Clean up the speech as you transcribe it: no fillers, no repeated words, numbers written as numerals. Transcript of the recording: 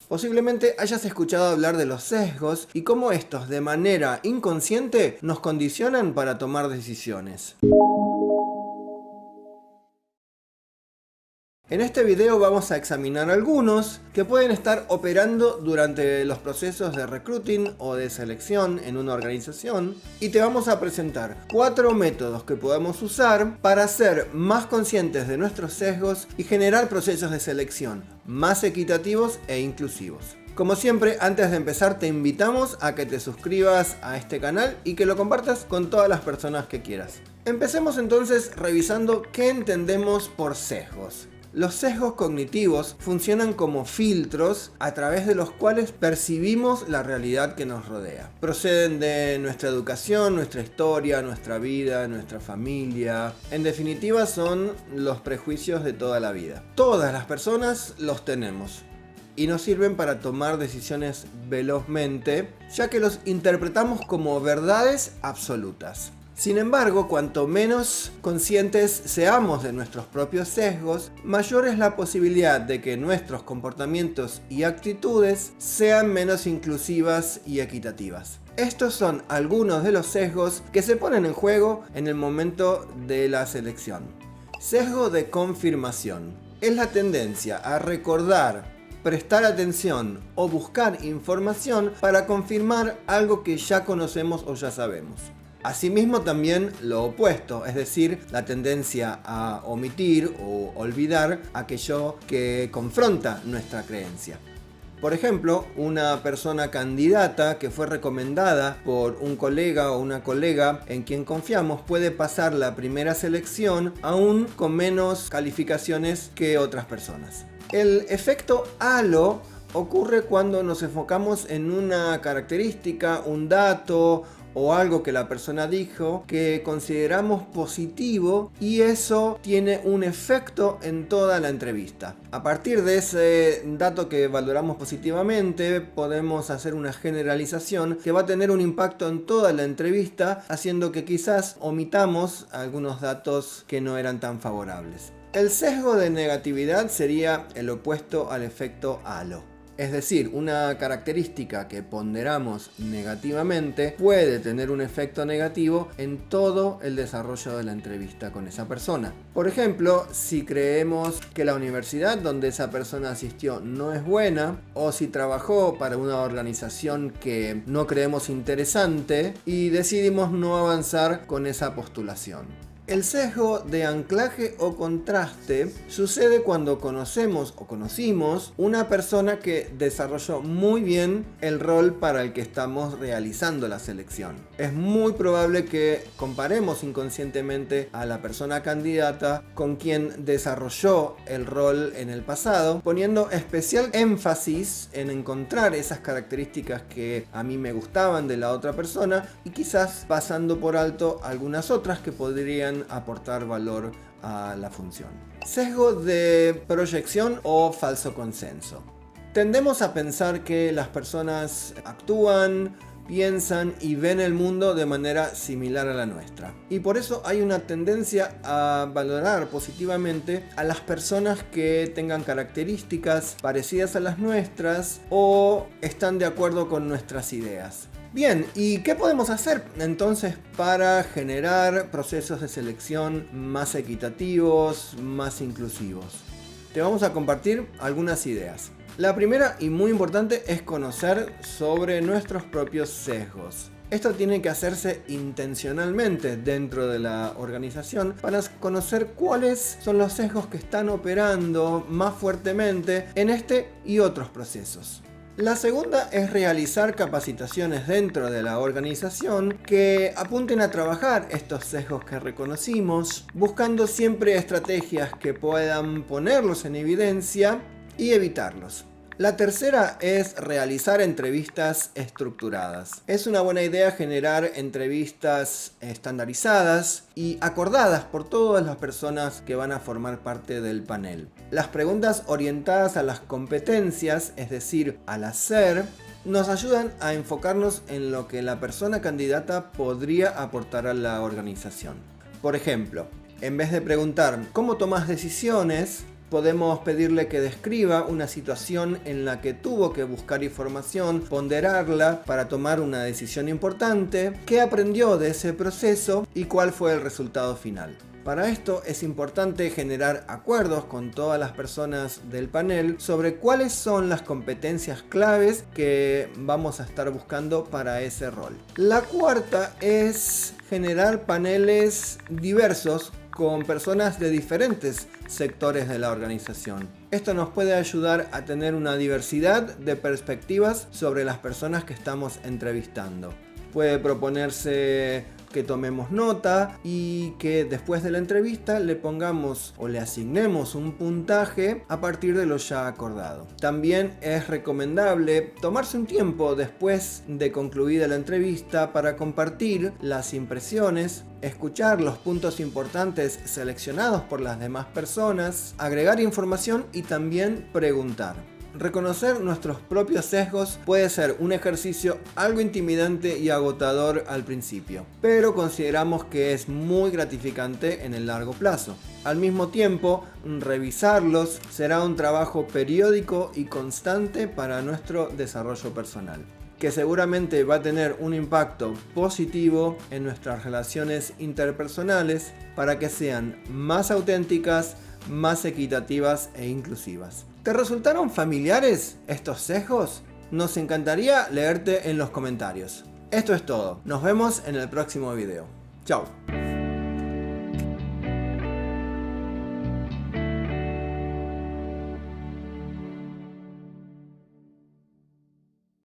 Posiblemente hayas escuchado hablar de los sesgos y cómo estos de manera inconsciente nos condicionan para tomar decisiones. En este video vamos a examinar algunos que pueden estar operando durante los procesos de recruiting o de selección en una organización, y te vamos a presentar 4 métodos que podemos usar para ser más conscientes de nuestros sesgos y generar procesos de selección más equitativos e inclusivos. Como siempre, antes de empezar te invitamos a que te suscribas a este canal y que lo compartas con todas las personas que quieras. Empecemos entonces revisando qué entendemos por sesgos. Los sesgos cognitivos funcionan como filtros a través de los cuales percibimos la realidad que nos rodea. Proceden de nuestra educación, nuestra historia, nuestra vida, nuestra familia. En definitiva, son los prejuicios de toda la vida. Todas las personas los tenemos y nos sirven para tomar decisiones velozmente, ya que los interpretamos como verdades absolutas. Sin embargo, cuanto menos conscientes seamos de nuestros propios sesgos, mayor es la posibilidad de que nuestros comportamientos y actitudes sean menos inclusivas y equitativas. Estos son algunos de los sesgos que se ponen en juego en el momento de la selección. Sesgo de confirmación. Es la tendencia a recordar, prestar atención o buscar información para confirmar algo que ya conocemos o ya sabemos. Asimismo, también lo opuesto, es decir, la tendencia a omitir o olvidar aquello que confronta nuestra creencia. Por ejemplo, una persona candidata que fue recomendada por un colega o una colega en quien confiamos puede pasar la primera selección aún con menos calificaciones que otras personas. El efecto halo ocurre cuando nos enfocamos en una característica, un dato o algo que la persona dijo que consideramos positivo, y eso tiene un efecto en toda la entrevista. A partir de ese dato que valoramos positivamente, podemos hacer una generalización que va a tener un impacto en toda la entrevista, haciendo que quizás omitamos algunos datos que no eran tan favorables. El sesgo de negatividad sería el opuesto al efecto halo. Es decir, una característica que ponderamos negativamente puede tener un efecto negativo en todo el desarrollo de la entrevista con esa persona. Por ejemplo, si creemos que la universidad donde esa persona asistió no es buena, o si trabajó para una organización que no creemos interesante y decidimos no avanzar con esa postulación. El sesgo de anclaje o contraste sucede cuando conocemos o conocimos una persona que desarrolló muy bien el rol para el que estamos realizando la selección. Es muy probable que comparemos inconscientemente a la persona candidata con quien desarrolló el rol en el pasado, poniendo especial énfasis en encontrar esas características que a mí me gustaban de la otra persona y quizás pasando por alto algunas otras que podrían aportar valor a la función. Sesgo de proyección o falso consenso. Tendemos a pensar que las personas actúan, piensan y ven el mundo de manera similar a la nuestra. Y por eso hay una tendencia a valorar positivamente a las personas que tengan características parecidas a las nuestras o están de acuerdo con nuestras ideas. Bien, ¿y qué podemos hacer entonces para generar procesos de selección más equitativos, más inclusivos? Te vamos a compartir algunas ideas. La primera y muy importante es conocer sobre nuestros propios sesgos. Esto tiene que hacerse intencionalmente dentro de la organización para conocer cuáles son los sesgos que están operando más fuertemente en este y otros procesos. La segunda es realizar capacitaciones dentro de la organización que apunten a trabajar estos sesgos que reconocimos, buscando siempre estrategias que puedan ponerlos en evidencia y evitarlos. La tercera es realizar entrevistas estructuradas. Es una buena idea generar entrevistas estandarizadas y acordadas por todas las personas que van a formar parte del panel. Las preguntas orientadas a las competencias, es decir, al hacer, nos ayudan a enfocarnos en lo que la persona candidata podría aportar a la organización. Por ejemplo, en vez de preguntar ¿cómo tomas decisiones?, podemos pedirle que describa una situación en la que tuvo que buscar información, ponderarla para tomar una decisión importante, qué aprendió de ese proceso y cuál fue el resultado final. Para esto es importante generar acuerdos con todas las personas del panel sobre cuáles son las competencias claves que vamos a estar buscando para ese rol. La cuarta es generar paneles diversos con personas de diferentes sectores de la organización. Esto nos puede ayudar a tener una diversidad de perspectivas sobre las personas que estamos entrevistando. Puede proponerse que tomemos nota y que después de la entrevista le pongamos o le asignemos un puntaje a partir de lo ya acordado. También es recomendable tomarse un tiempo después de concluida la entrevista para compartir las impresiones, escuchar los puntos importantes seleccionados por las demás personas, agregar información y también preguntar. Reconocer nuestros propios sesgos puede ser un ejercicio algo intimidante y agotador al principio, pero consideramos que es muy gratificante en el largo plazo. Al mismo tiempo, revisarlos será un trabajo periódico y constante para nuestro desarrollo personal, que seguramente va a tener un impacto positivo en nuestras relaciones interpersonales para que sean más auténticas, más equitativas e inclusivas. ¿Te resultaron familiares estos sesgos? Nos encantaría leerte en los comentarios. Esto es todo. Nos vemos en el próximo video. Chao.